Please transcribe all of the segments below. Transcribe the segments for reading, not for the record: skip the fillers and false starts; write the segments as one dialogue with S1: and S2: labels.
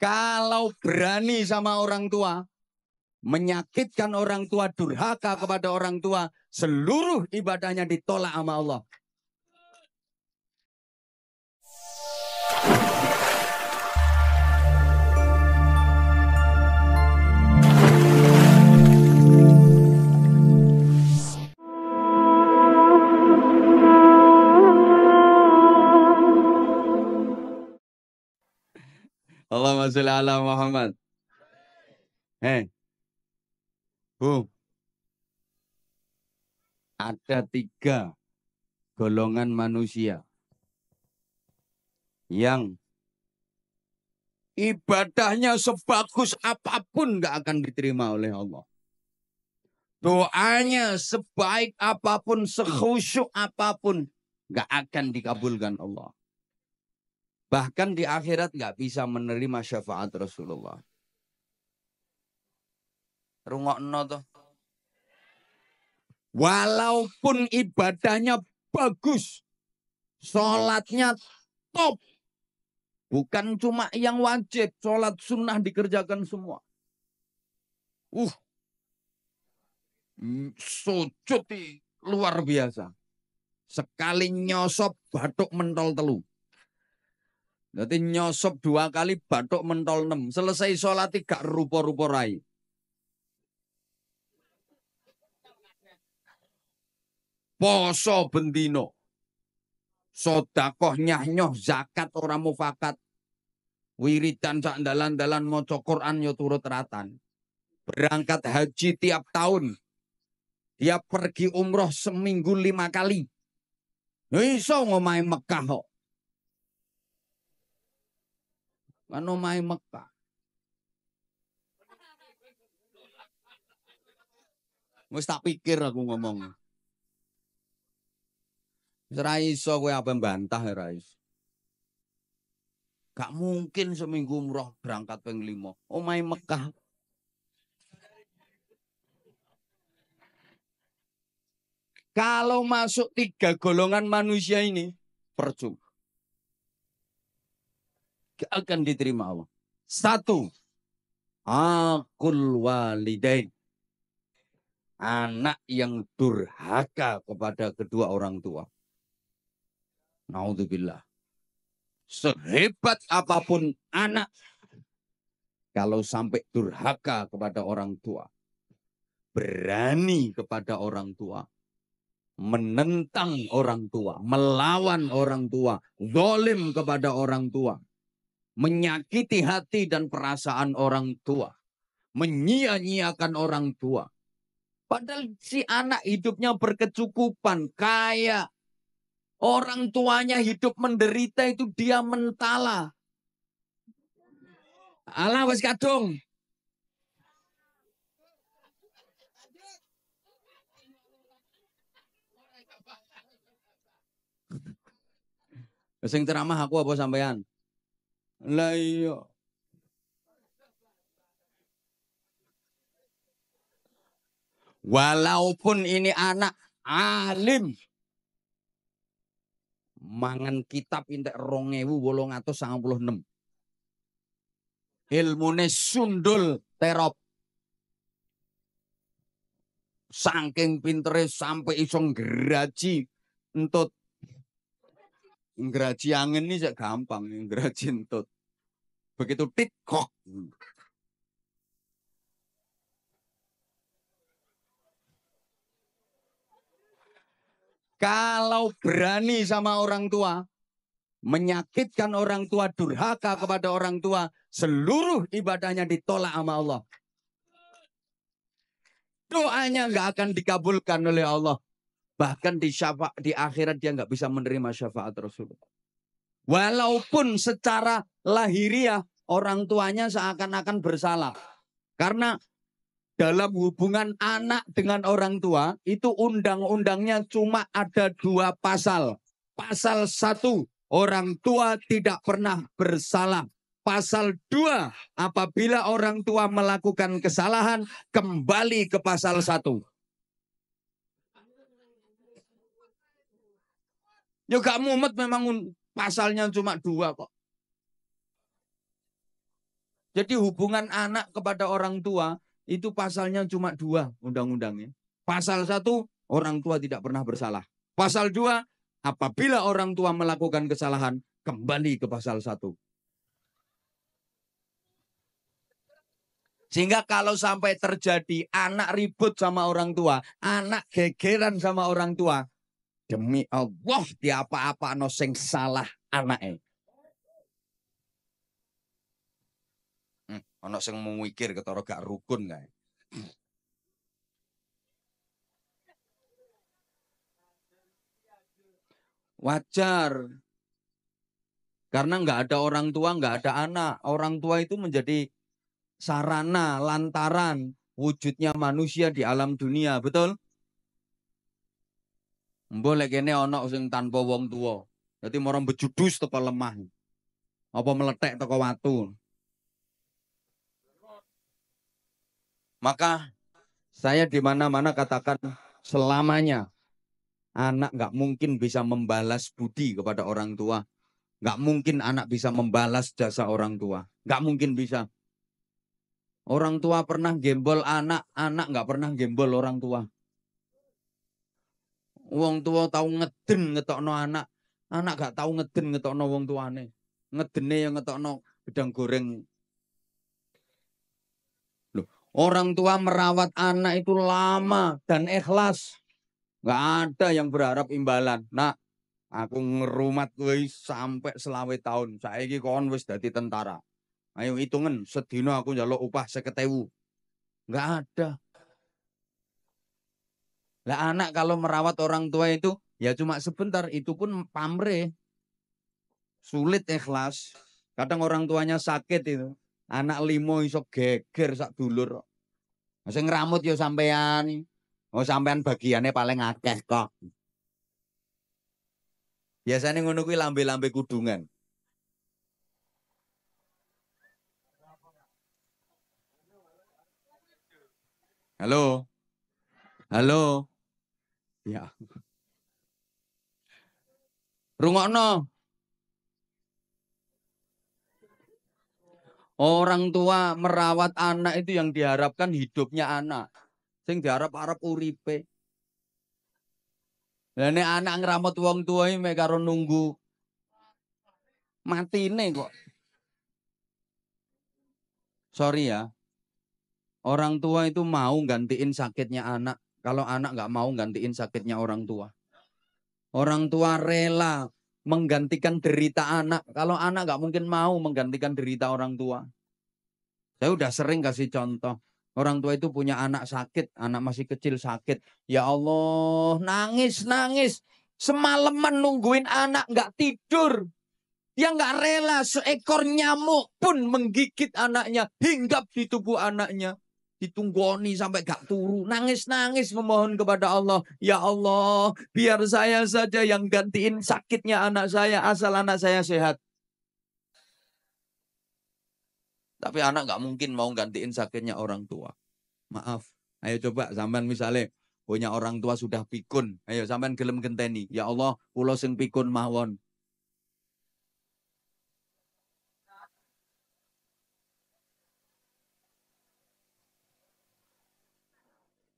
S1: Kalau berani sama orang tua, menyakitkan orang tua, durhaka kepada orang tua, seluruh ibadahnya ditolak sama Allah. Allahumma sholli ala Muhammad. Bu, ada 3 golongan manusia yang ibadahnya sebagus apapun nggak akan diterima oleh Allah. Doanya sebaik apapun, sekhusyuk apapun, nggak akan dikabulkan Allah. Bahkan di akhirat nggak bisa menerima syafaat Rasulullah. Rungokno toh. Walaupun ibadahnya bagus, sholatnya top, bukan cuma yang wajib, sholat sunnah dikerjakan semua. Sujud luar biasa. Sekali nyosop batuk mentol telu. Jadi nyosop 2 kali batuk mentol 6. Selesai sholat gak rupa-rupa rai. Poso bendino. Sodakoh nyah-nyoh zakat orang mufakat. Wiridan sak dalan-dalan maca Quran yo turut ratan. Berangkat haji tiap tahun. Dia pergi umroh seminggu 5 kali. Iso ngomai Mekah kok. Kan ngomai Mekah. Wis tak pikir aku ngomong. Ora iso kowe apa mbantah ora iso. Gak mungkin seminggu umroh berangkat ping 5. Omahe Mekah. Kalau masuk 3 golongan manusia ini, percuma. Gak akan diterima Allah. 1. Aqul walidain. Anak yang durhaka kepada kedua orang tua. Naudzubillah. Sehebat apapun anak, kalau sampai durhaka kepada orang tua, berani kepada orang tua, menentang orang tua, melawan orang tua, zalim kepada orang tua, menyakiti hati dan perasaan orang tua, menyia-nyiakan orang tua. Padahal si anak hidupnya berkecukupan, kaya. Orang tuanya hidup menderita itu dia mentala. Alah wis kadung. Sing ceramah aku apa sampean? Lah iya. Walaupun ini anak alim. Mangan kitab entek 2896. Ilmune sundul terop. Saking pintere sampai iso ngraji entut. Ngraji angin ini sak gampang, ngraji entut. Begitu tikok. Kalau berani sama orang tua, menyakitkan orang tua, durhaka kepada orang tua, seluruh ibadahnya ditolak sama Allah. Doanya nggak akan dikabulkan oleh Allah. Bahkan di akhirat dia nggak bisa menerima syafaat Rasulullah. Walaupun secara lahiriah orang tuanya seakan-akan bersalah. Karena dalam hubungan anak dengan orang tua, itu undang-undangnya cuma ada 2 pasal. Pasal 1, orang tua tidak pernah bersalah. Pasal 2, apabila orang tua melakukan kesalahan, kembali ke pasal 1. Ya gak mumet memang pasalnya cuma 2 kok. Jadi hubungan anak kepada orang tua itu pasalnya cuma 2 undang-undangnya. Pasal 1, orang tua tidak pernah bersalah. Pasal 2, apabila orang tua melakukan kesalahan, kembali ke pasal 1. Sehingga kalau sampai terjadi anak ribut sama orang tua, anak gegeran sama orang tua, demi Allah diapa-apa no sing salah anaknya. Ono sing mau mikir ketara gak rukun kae. Wajar. Karena nggak ada orang tua, nggak ada anak. Orang tua itu menjadi sarana, lantaran wujudnya manusia di alam dunia, betul? Boleh kene ono sing tanpa wong tua. Jadi morong bejudus teko lemah. Apa meletek teko watu. Maka saya di mana-mana katakan selamanya anak nggak mungkin bisa membalas budi kepada orang tua. Nggak mungkin anak bisa membalas jasa orang tua. Nggak mungkin bisa. Orang tua pernah gembol anak, anak nggak pernah gembol orang tua. Wong tua tahu ngeden ngetokno anak, anak gak tahu ngeden ngetokno wong tuane. Ngedene yang ngetokno gedang goreng. Loh, orang tua merawat anak itu lama dan ikhlas. Gak ada yang berharap imbalan. Nah, aku ngerumat kowe sampai 20 tahun. Saiki kon wis dadi tentara. Ayo hitungan sedina aku njaluk upah 50.000. Gak ada. Lah anak kalau merawat orang tua itu ya cuma sebentar, itu pun pamrih. Sulit ikhlas. Kadang orang tuanya sakit itu. Anak 5 iso geger sak dulur. Sing ngramut ya sampean. Oh sampean bagiannya paling akeh kok. Biasanya ngono kuwi lambe-lambe kudungan. Halo. Halo. Ya. Rungokno. Orang tua merawat anak itu yang diharapkan hidupnya anak. Sing diharap-harap uripe. Lah nek anak ngramut wong tua iki mek karo nunggu matine kok. Sorry ya. Orang tua itu mau gantiin sakitnya anak. Kalau anak nggak mau gantiin sakitnya orang tua. Orang tua rela menggantikan derita anak. Kalau anak nggak mungkin mau menggantikan derita orang tua. Saya udah sering kasih contoh. Orang tua itu punya anak sakit, anak masih kecil sakit. Ya Allah, nangis, nangis. Semalaman nungguin anak nggak tidur. Dia nggak rela seekor nyamuk pun menggigit anaknya, hinggap di tubuh anaknya. Ditunggoni sampai gak turu. Nangis-nangis memohon kepada Allah. Ya Allah, biar saya saja yang gantiin sakitnya anak saya. Asal anak saya sehat. Tapi anak gak mungkin mau gantiin sakitnya orang tua. Maaf. Ayo coba sampean misalnya punya orang tua sudah pikun. Ayo sampean gelem genteni. Ya Allah, kula sing pikun mawon.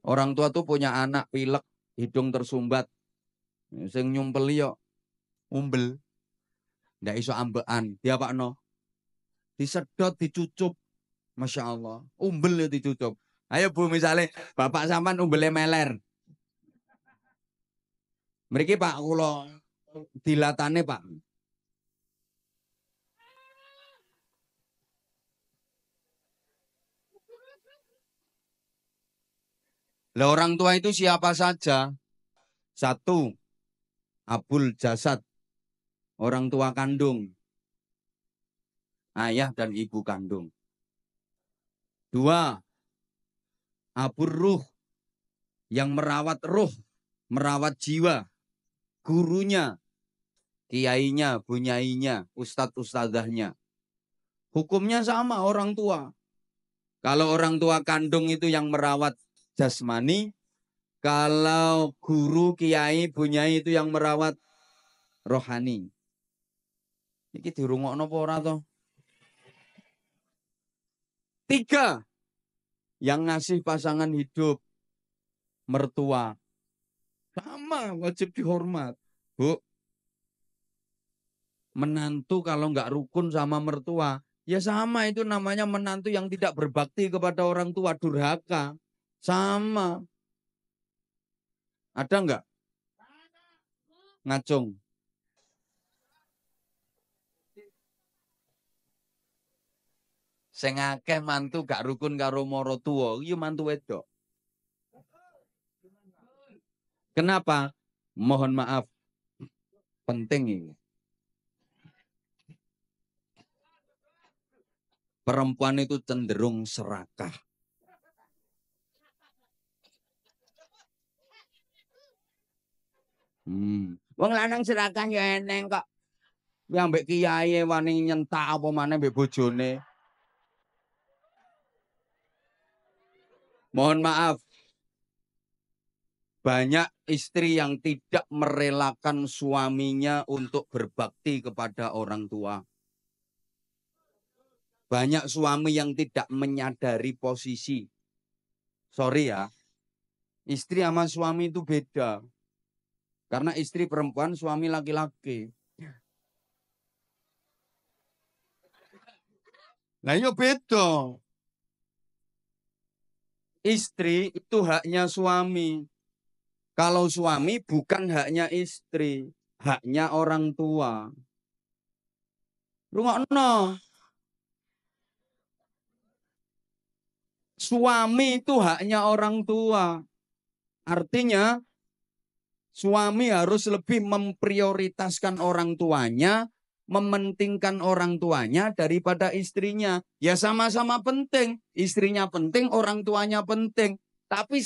S1: Orang tua tuh punya anak pilek, hidung tersumbat. Sing nyumpeli yo umbel. Ndak iso ambekan. Dia Pak No. Disedot, dicucup. Masya Allah. Umbel ya dicucup. Ayo Bu misalnya bapak sampean umbelnya meler. Mriki Pak kula dilatane Pak. Lah orang tua itu siapa saja? Satu, abul jasad. Orang tua kandung. Ayah dan ibu kandung. Dua, abur ruh. Yang merawat ruh. Merawat jiwa. Gurunya. Kiainya, bunyainya, ustadz-ustadzahnya. Hukumnya sama orang tua. Kalau orang tua kandung itu yang merawat jasmani, kalau guru, kiai, bunyai itu yang merawat rohani. Iki dirungokno apa ora to? Tiga, yang ngasih pasangan hidup, mertua. Sama, wajib dihormat. Bu, menantu kalau nggak rukun sama mertua, ya sama, itu namanya menantu yang tidak berbakti kepada orang tua, durhaka. Sama. Ada nggak? Ngacung. Sing akeh mantu gak rukun karo maratuwa, iki mantu wedok. Kenapa? Mohon maaf. Penting ini. Perempuan itu cenderung serakah. Wong lanang serakah ya eneng kok. Yang mbek kiai wani nyentak apa maneh mbek bojone. Mohon maaf. Banyak istri yang tidak merelakan suaminya untuk berbakti kepada orang tua. Banyak suami yang tidak menyadari posisi. Sorry ya. Istri sama suami itu beda. Karena istri perempuan, suami laki-laki. Nah, iya beda. Istri itu haknya suami. Kalau suami bukan haknya istri, haknya orang tua. Rungokno. Suami itu haknya orang tua. Artinya suami harus lebih memprioritaskan orang tuanya, mementingkan orang tuanya daripada istrinya. Ya sama-sama penting. Istrinya penting, orang tuanya penting. Tapi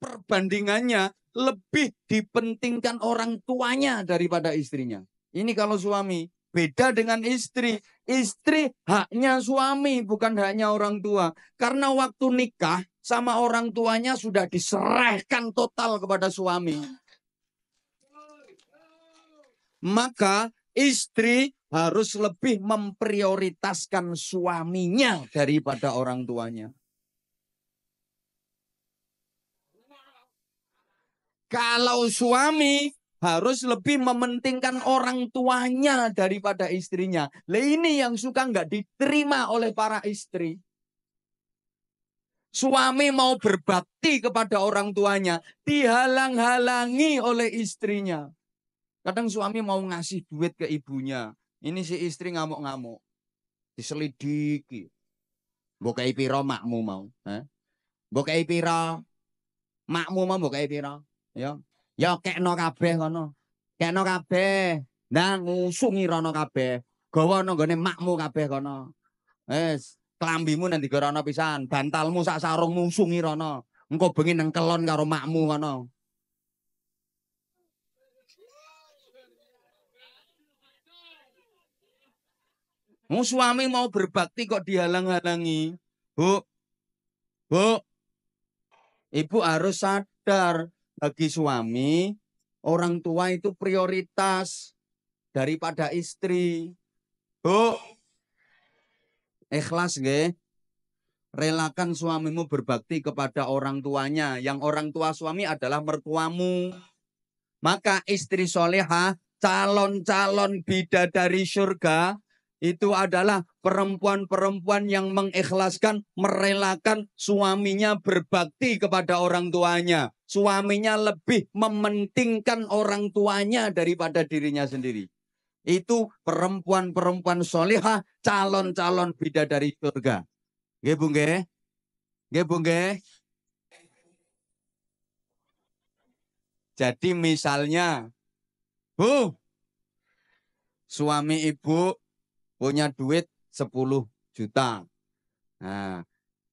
S1: perbandingannya lebih dipentingkan orang tuanya daripada istrinya. Ini kalau suami. Beda dengan istri. Istri haknya suami, bukan haknya orang tua. Karena waktu nikah sama orang tuanya sudah diserahkan total kepada suami. Maka istri harus lebih memprioritaskan suaminya daripada orang tuanya. Kalau suami harus lebih mementingkan orang tuanya daripada istrinya. Lah ini yang suka nggak diterima oleh para istri. Suami mau berbakti kepada orang tuanya, dihalang-halangi oleh istrinya. Kadang suami mau ngasih duit ke ibunya. Ini si istri ngamuk-ngamuk. Diselidiki. Mbok kei pira makmu mau? Mbok kei pira? Makmu mau mbok kei pira? Ya. Ya kekno kabeh kono. Kekno kabeh. Nah ngusungi rono kabeh. Gawa nang gone makmu kabeh kono. Wes, klambimu nang digorono pisan, bantalmu sak sarung ngusungi rono. Engko bengi nang kelon karo makmu kono. Suami mau berbakti kok dihalang-halangi. Bu, bu, ibu harus sadar, bagi suami, orang tua itu prioritas daripada istri. Bu, ikhlas nggih. Relakan suamimu berbakti kepada orang tuanya. Yang orang tua suami adalah mertuamu. Maka istri solehah, calon-calon bidadari surga, itu adalah perempuan-perempuan yang mengikhlaskan, merelakan suaminya berbakti kepada orang tuanya. Suaminya lebih mementingkan orang tuanya daripada dirinya sendiri. Itu perempuan-perempuan solehah, calon-calon bidadari surga. Nggih Bu nggih? Nggih Bu nggih? Jadi misalnya, Bu, suami ibu punya duit 10 juta. Nah,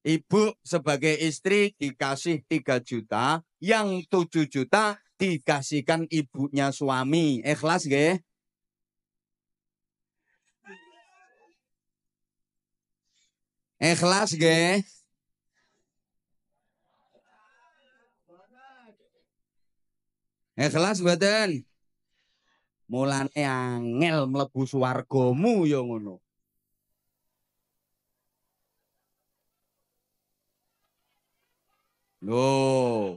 S1: ibu sebagai istri dikasih 3 juta, yang 7 juta dikasihkan ibunya suami. Ikhlas nggih? Ikhlas nggih? Ikhlas mboten? Mulane angel mlebu swargamu ya ngono. Loh,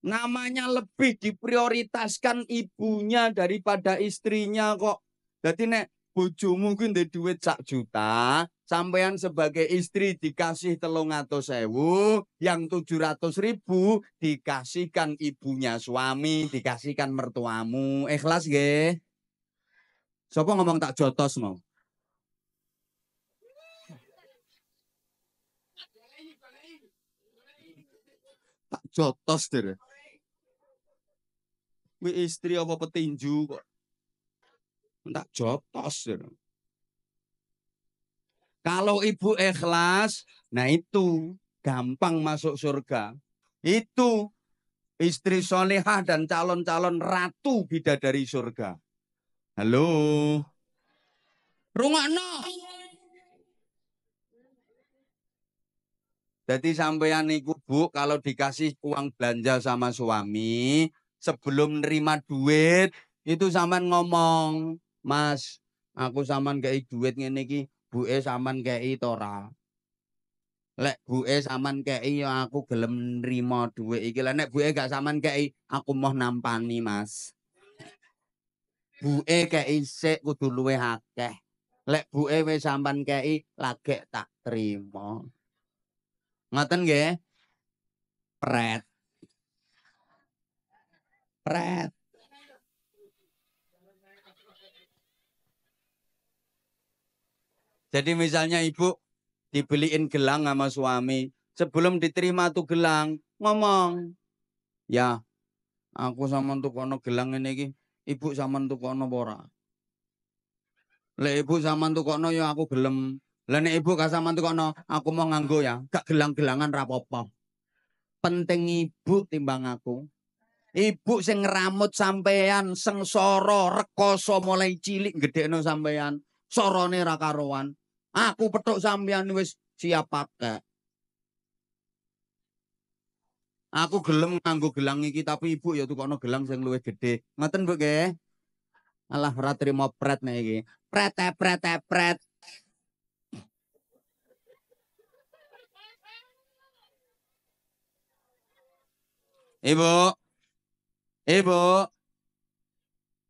S1: namanya lebih diprioritaskan ibunya daripada istrinya kok. Jadi nek bojomu kuwi ndek duit 1 juta, sampean sebagai istri dikasih 300.000, yang 700.000 dikasihkan ibunya suami, dikasihkan mertuamu. Ikhlas nggih? Sopo ngomong tak jotos mau? Tak jotos der. Kuwi istri apa petinju kok? Tak jotos der. Kalau ibu ikhlas, nah itu gampang masuk surga. Itu istri solehah dan calon-calon ratu bidadari surga. Halo, rungokno. Jadi sampean niku Bu, kalau dikasih uang belanja sama suami, sebelum nerima duit, itu sampean ngomong, Mas, aku sampean kei duit ngene iki, buke sampean kei to ora? Lek buke sampean kei ya aku gelem nrimo duit iki. Lah nek buke gak sampean kei, aku mau nampani, Mas. Buke kei sik kudu luwih akeh. Lek buke wis sampean kei, lagek tak trimo. Ngoten nggih? Pret. Pret. Jadi misalnya ibu dibeliin gelang sama suami. Sebelum diterima tuh gelang, ngomong. Ya, aku sama tukono gelang ini iki. Ibu sama tukono ora. Lek ibu sama tukono ya aku gelem. Lah nek ibu gak sama tukono, aku mau nganggo ya. Gak gelang-gelangan rapopo. Penting ibu timbang aku. Ibu sing ngeramut sampean, sengsara, rekoso mulai cilik gedekno sampean. Sorone ra karuan. Aku petuk sampean wis siap pakai. Aku gelem nganggo gelang iki tapi ibu ya tukono gelang sing luwih gedhe. Ngoten Bu nggih? Alah ora trimo pret nek iki. Pret pret pret. Ibu, ibu.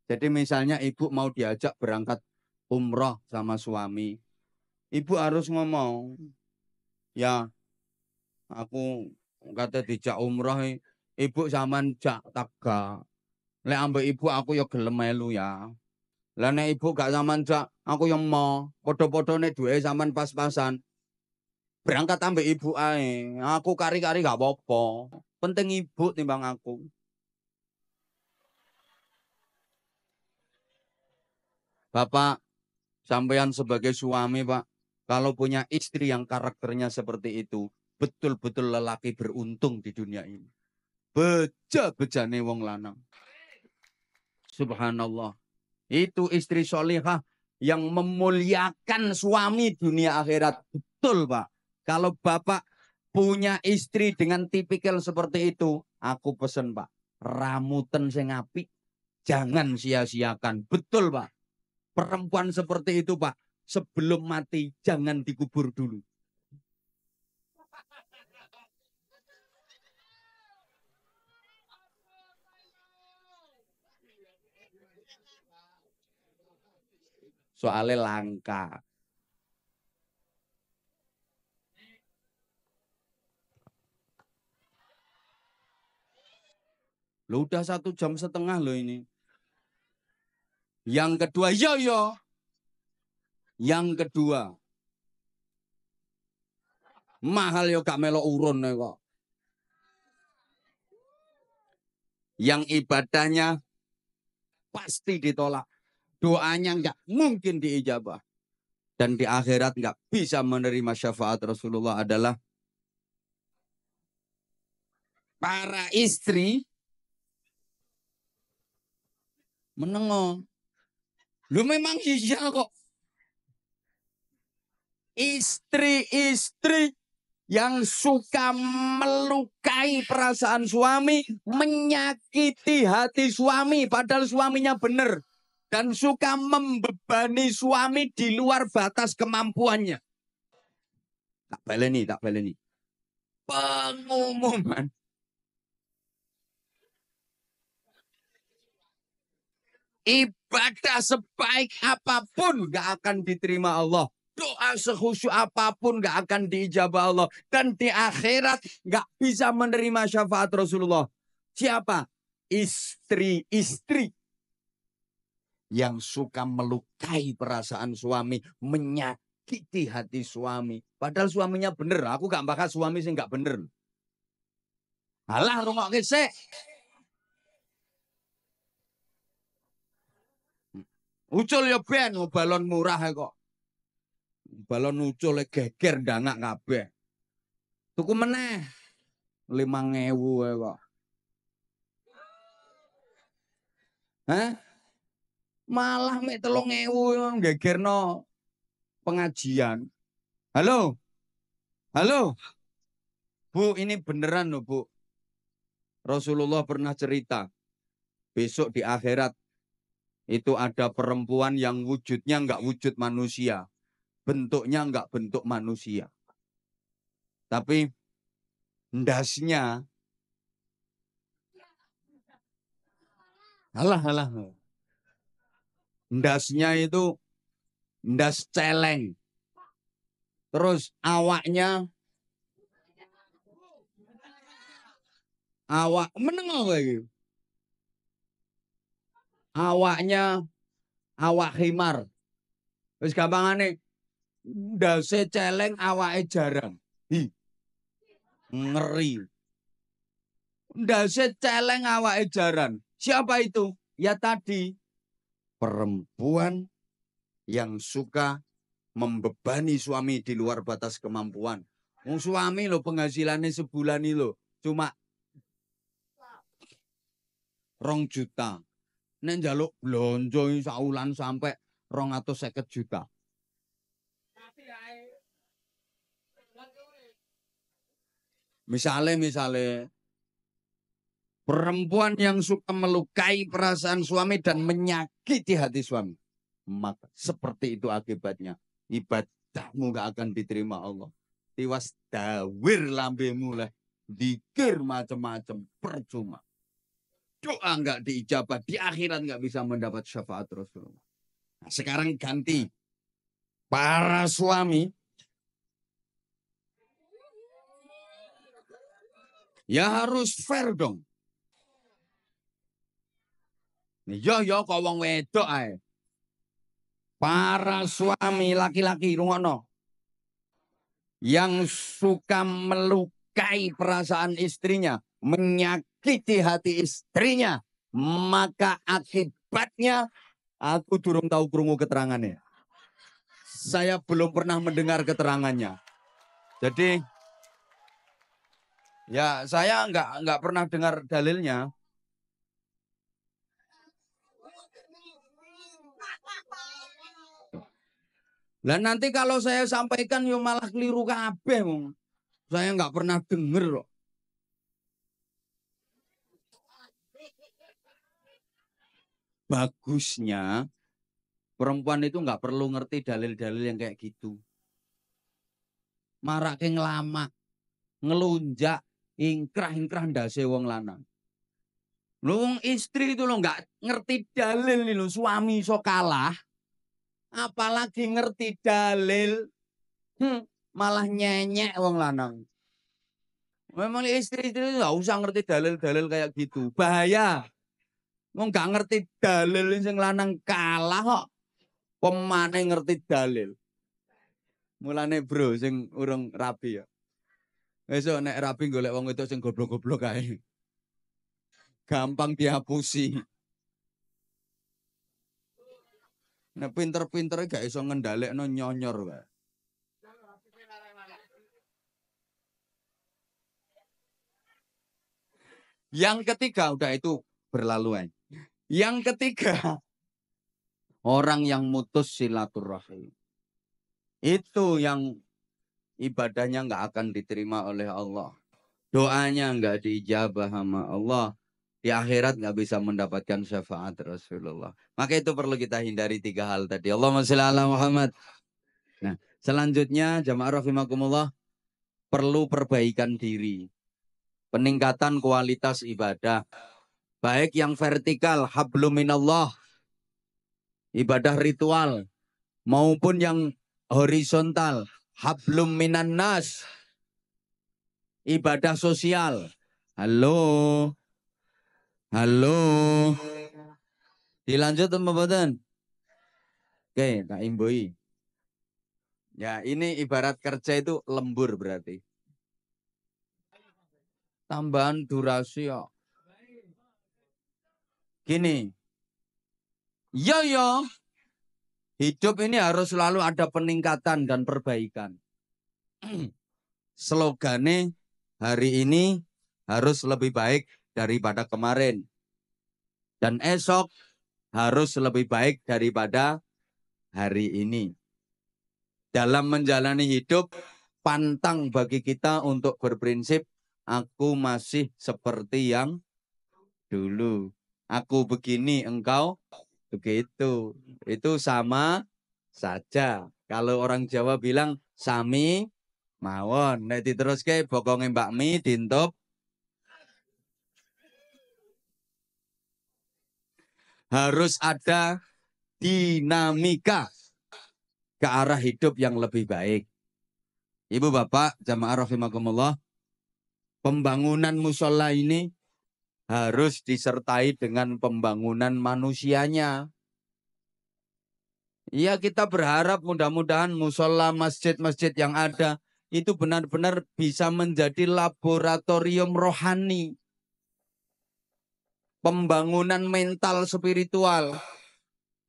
S1: Jadi misalnya ibu mau diajak berangkat umroh sama suami. Ibu harus ngomong, ya aku kata dijak umroh, ibu zaman jak taga. Lek ambek ibu aku ya gelem melu ya. Lah nek ibu gak zaman jak, aku yang mau. Podo-podone duwe zaman pas-pasan. Berangkat ambek ibu ae. Aku kari-kari gak apa-apa. Penting ibu timbang aku. Bapak, sampean sebagai suami, Pak, kalau punya istri yang karakternya seperti itu, betul-betul lelaki beruntung di dunia ini. Beja-bejane wong lanang. Subhanallah. Itu istri solihah yang memuliakan suami dunia akhirat. Betul, Pak. Kalau Bapak punya istri dengan tipikal seperti itu, aku pesen, Pak. Ramuten sing apik, jangan sia-siakan. Betul, Pak. Perempuan seperti itu, Pak. Sebelum mati, jangan dikubur dulu. Soalnya langka. Lo udah 1,5 jam loh ini. Yang kedua, yo. Yang kedua, mahal yo gak melo urun kok. Yang ibadahnya pasti ditolak. Doanya nggak mungkin diijabah. Dan di akhirat nggak bisa menerima syafaat Rasulullah adalah para istri menengok. Lu memang iya kok. Istri-istri yang suka melukai perasaan suami, menyakiti hati suami, padahal suaminya benar. Dan suka membebani suami di luar batas kemampuannya. Tak baleni. Pengumuman. Ibadah sebaik apapun gak akan diterima Allah. Doa sekhusyuk apapun gak akan diijabah Allah. Dan di akhirat gak bisa menerima syafaat Rasulullah. Siapa? Istri-istri yang suka melukai perasaan suami, menyakiti hati suami. Padahal suaminya bener. Aku gak bahas suami sih gak bener. Alah rungokke sik. Ucul ya ben balon murah kok. Balon ucul geger ndangak kabeh. Tuku meneh 5.000 kok. Hah? Malah mek 3.000 gegerno pengajian. Halo? Halo? Bu, ini beneran loh, Bu. Rasulullah pernah cerita. Besok di akhirat itu ada perempuan yang wujudnya enggak wujud manusia. Bentuknya enggak bentuk manusia. Tapi ndasnya alah. Ndasnya itu ndas celeng. Terus awaknya awak meneng lagi. Awaknya awak himar. Wis gampangane ndase celeng awake jarang. Hi. Ngeri. Ndase celeng awake jarang. Siapa itu? Ya tadi perempuan yang suka membebani suami di luar batas kemampuan. Suami lo penghasilannya sebulan ini lo cuma 2 juta. Nek njaluk blonjo saulan sampai 250 juta. Misalnya perempuan yang suka melukai perasaan suami dan menyakiti hati suami. Maka seperti itu akibatnya. Ibadahmu gak akan diterima Allah. Tiwas dawir lambemu lah. Dikir macam-macam percuma. Doa gak diijabah. Di akhirat gak bisa mendapat syafaat Rasulullah. Nah, sekarang ganti. Para suami. Ya harus fair dong. Ya kok wong wedok ae. Para suami laki-laki rungono yang suka melukai perasaan istrinya, menyakiti hati istrinya, maka akibatnya aku durung tahu krungu keterangannya. Saya belum pernah mendengar keterangannya. Jadi ya saya nggak pernah dengar dalilnya. Lah nanti kalau saya sampaikan yo malah keliru kabeh wong. Saya nggak pernah denger kok. Bagusnya perempuan itu nggak perlu ngerti dalil-dalil yang kayak gitu. Marake ngelama, ngelunjak, ingkrah-ingkrah ndase wong lanang. Wong istri itu lo nggak ngerti dalil nih lo, suami so kalah. Apalagi ngerti dalil, malah nyenyek wong lanang. Memang istri itu nggak usah ngerti dalil-dalil kayak gitu, bahaya. Wong nggak ngerti dalil sing lanang kalah kok, pemane ngerti dalil. Mulane bro, sing urung rapi ya. Besok nek rapi golek wong itu sing goblok-goblok kae. Gampang dihapusi. Nek pinter-pintere gak iso ngendhalekno nyonyor wae. Yang ketiga udah itu berlaluan. Yang ketiga orang yang mutus silaturahim. Itu yang ibadahnya nggak akan diterima oleh Allah. Doanya nggak diijabah sama Allah. Di akhirat nggak bisa mendapatkan syafaat Rasulullah. Maka itu perlu kita hindari 3 hal tadi. Allahumma sholli ala Muhammad. Nah, selanjutnya jamaah rahimakumullah perlu perbaikan diri. Peningkatan kualitas ibadah. Baik yang vertikal, hablum minallah. ibadah ritual maupun yang horizontal, hablum minan nas, ibadah sosial. Halo, halo, dilanjut teman mboten? Oke, tak imbui. Ya, ini ibarat kerja itu lembur berarti. Tambahan durasi ya. Gini, ya, hidup ini harus selalu ada peningkatan dan perbaikan. Slogane hari ini harus lebih baik daripada kemarin. Dan esok harus lebih baik daripada hari ini. Dalam menjalani hidup, pantang bagi kita untuk berprinsip, aku masih seperti yang dulu. Aku begini, engkau begitu. Itu sama saja. Kalau orang Jawa bilang, sami mawon. Nek diteruske bokonge Mbak Mi dintup. Harus ada dinamika ke arah hidup yang lebih baik. Ibu bapak, jamaah rahimakumullah, pembangunan musola ini harus disertai dengan pembangunan manusianya. Iya, kita berharap mudah-mudahan musola masjid-masjid yang ada itu benar-benar bisa menjadi laboratorium rohani. Pembangunan mental spiritual.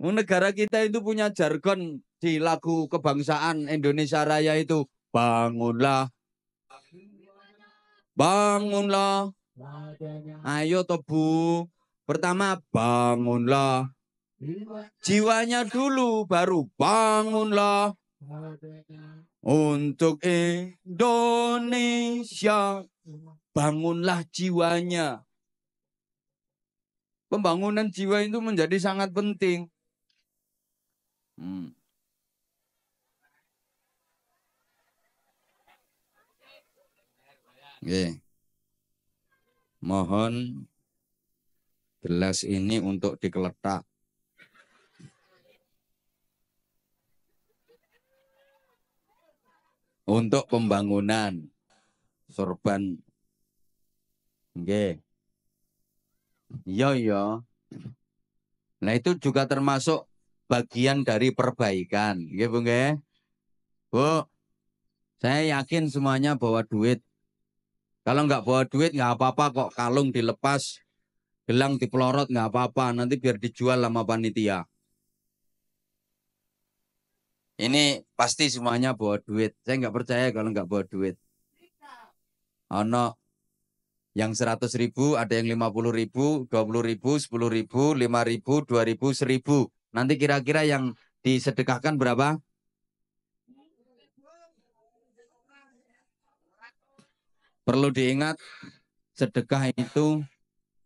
S1: Negara kita itu punya jargon di lagu kebangsaan Indonesia Raya itu. Bangunlah, bangunlah. Ayo tobu. Pertama bangunlah. Jiwanya dulu baru bangunlah. Untuk Indonesia. Bangunlah jiwanya. Pembangunan jiwa itu menjadi sangat penting. Oke. Mohon gelas ini untuk dikeletak. Untuk pembangunan sorban. Oke. Iya. Nah itu juga termasuk bagian dari perbaikan. Oke, Bu, nggih? Bu, saya yakin semuanya bawa duit. Kalau nggak bawa duit nggak apa-apa kok, kalung dilepas, gelang dipelorot nggak apa-apa, nanti biar dijual sama panitia. Ini pasti semuanya bawa duit. Saya nggak percaya kalau nggak bawa duit. Ono yang 100.000, ada yang 50.000, 20.000, 10.000, 5.000, 2.000, 1.000. Nanti kira-kira yang disedekahkan berapa? Perlu diingat, sedekah itu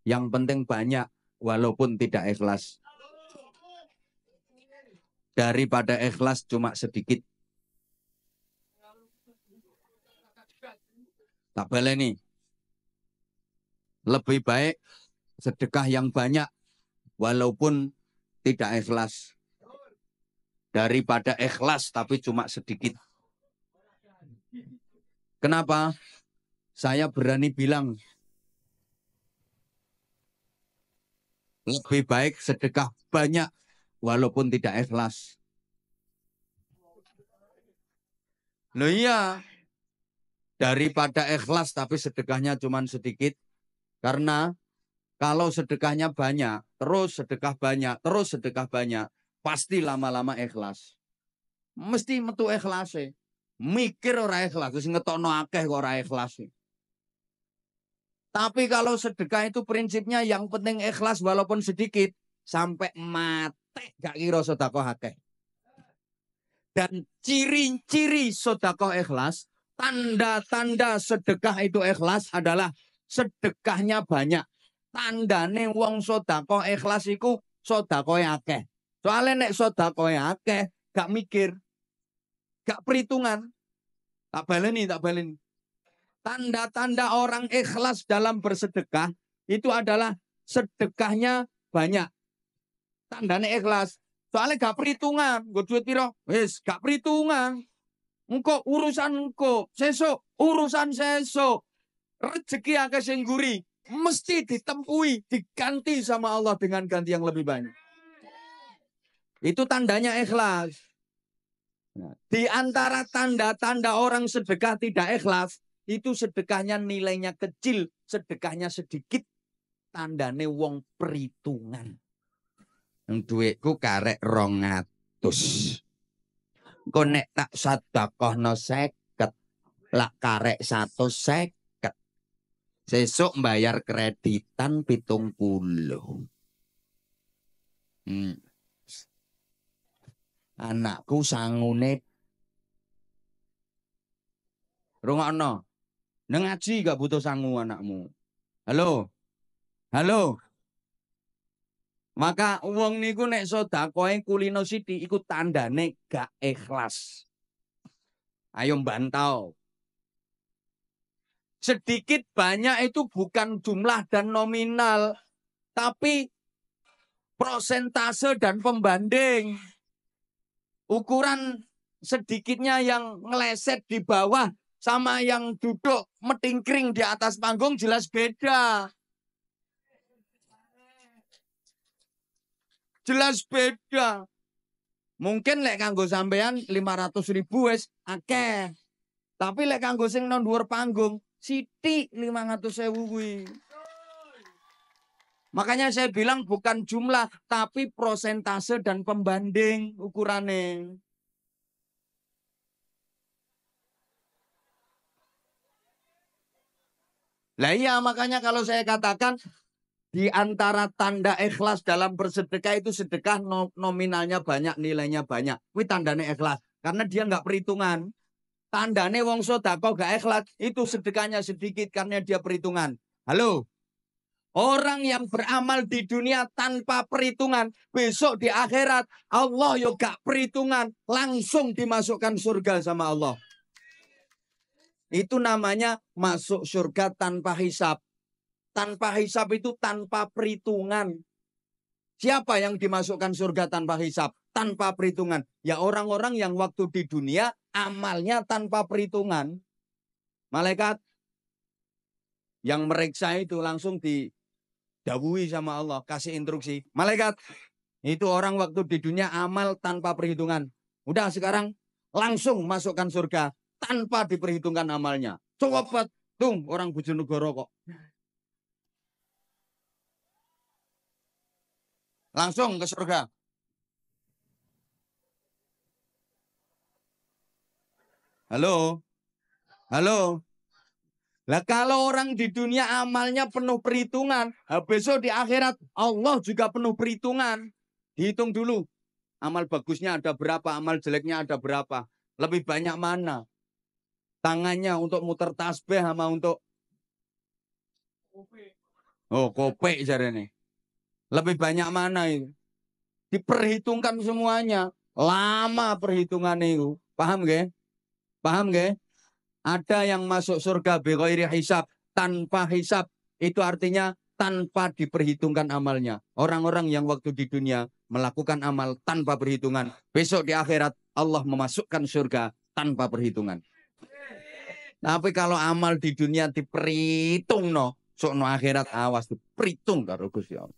S1: yang penting banyak, walaupun tidak ikhlas. Daripada ikhlas cuma sedikit. Tak boleh nih. Lebih baik sedekah yang banyak, walaupun tidak ikhlas. Daripada ikhlas tapi cuma sedikit. Kenapa? Saya berani bilang, lebih baik sedekah banyak, walaupun tidak ikhlas. Loh iya, daripada ikhlas tapi sedekahnya cuma sedikit. Karena kalau sedekahnya banyak, terus sedekah banyak, terus sedekah banyak, pasti lama-lama ikhlas. Mesti metu ikhlas. Mikir ora ikhlas, terus ngetokno akeh kok ora ikhlas. Tapi kalau sedekah itu prinsipnya yang penting ikhlas walaupun sedikit, sampai mati gak kira sedekah akeh. Dan ciri-ciri sedekah ikhlas, tanda-tanda sedekah itu ikhlas adalah sedekahnya banyak. Tandane wong sedekah ikhlas iku sedekah akeh. Soalnya nek sedekah akeh gak mikir, gak perhitungan. Tak baleni. Tanda-tanda orang ikhlas dalam bersedekah itu adalah sedekahnya banyak. Tandanya ikhlas. Soalnya gak perhitungan. Gue duit piro? Wis, gak perhitungan. Engko urusan engko. Sesuk, urusan sesuk. Rezeki akeh sing guri. Mesti ditempui, diganti sama Allah dengan ganti yang lebih banyak. Itu tandanya ikhlas. Nah, di antara tanda-tanda orang sedekah tidak ikhlas, itu sedekahnya nilainya kecil, sedekahnya sedikit. Tandane wong perhitungan. Duitku karek 200. Engko nek tak sedekahno 50, lak karek 150. Sesuk bayar kreditan 70. Anakku sangune rungokno. Nang ngaji gak butuh sangu anakmu. Halo. Halo. Maka wong niku nek sedekahe kulino sithik iku tandane gak ikhlas. Ayo bantau. Sedikit banyak itu bukan jumlah dan nominal, tapi prosentase dan pembanding. Ukuran sedikitnya yang ngeleset di bawah sama yang duduk metingkring di atas panggung jelas beda. Jelas beda. Mungkin lek kanggo sampean 500.000 wis akeh. Tapi lek kanggo sing nang dhuwur panggung sithik 500.000 kuwi. Makanya saya bilang bukan jumlah, tapi prosentase dan pembanding ukurannya. Lah iya, makanya kalau saya katakan di antara tanda ikhlas dalam bersedekah itu sedekah nominalnya banyak, nilainya banyak. Kuwi tandane ikhlas. Karena dia nggak perhitungan. Tandane wong sedekah gak ikhlas itu sedekahnya sedikit karena dia perhitungan. Halo? Orang yang beramal di dunia tanpa perhitungan, besok di akhirat Allah yo gak perhitungan, langsung dimasukkan surga sama Allah. Itu namanya masuk surga tanpa hisab. Tanpa hisab itu tanpa perhitungan. Siapa yang dimasukkan surga tanpa hisab? Tanpa perhitungan. Ya orang-orang yang waktu di dunia amalnya tanpa perhitungan. Malaikat yang meriksa itu langsung didawuhi sama Allah, kasih instruksi. Malaikat, itu orang waktu di dunia amal tanpa perhitungan. Udah sekarang langsung masukkan surga tanpa diperhitungkan amalnya. Coba tung orang Bojonegoro kok. Langsung ke surga. Halo? Halo? Lah kalau orang di dunia amalnya penuh perhitungan, besok di akhirat Allah juga penuh perhitungan. Dihitung dulu. Amal bagusnya ada berapa, amal jeleknya ada berapa. Lebih banyak mana? Tangannya untuk muter tasbih sama untuk kopek jarene. Lebih banyak mana itu? Diperhitungkan semuanya. Lama perhitungan itu. Paham gak? Paham gak? Ada yang masuk surga bighairi hisab, tanpa hisab. Itu artinya tanpa diperhitungkan amalnya. Orang-orang yang waktu di dunia melakukan amal tanpa perhitungan. Besok di akhirat Allah memasukkan surga tanpa perhitungan. Tapi kalau amal di dunia diperhitung no, sok no akhirat awas diperhitung karo Gusti Allah.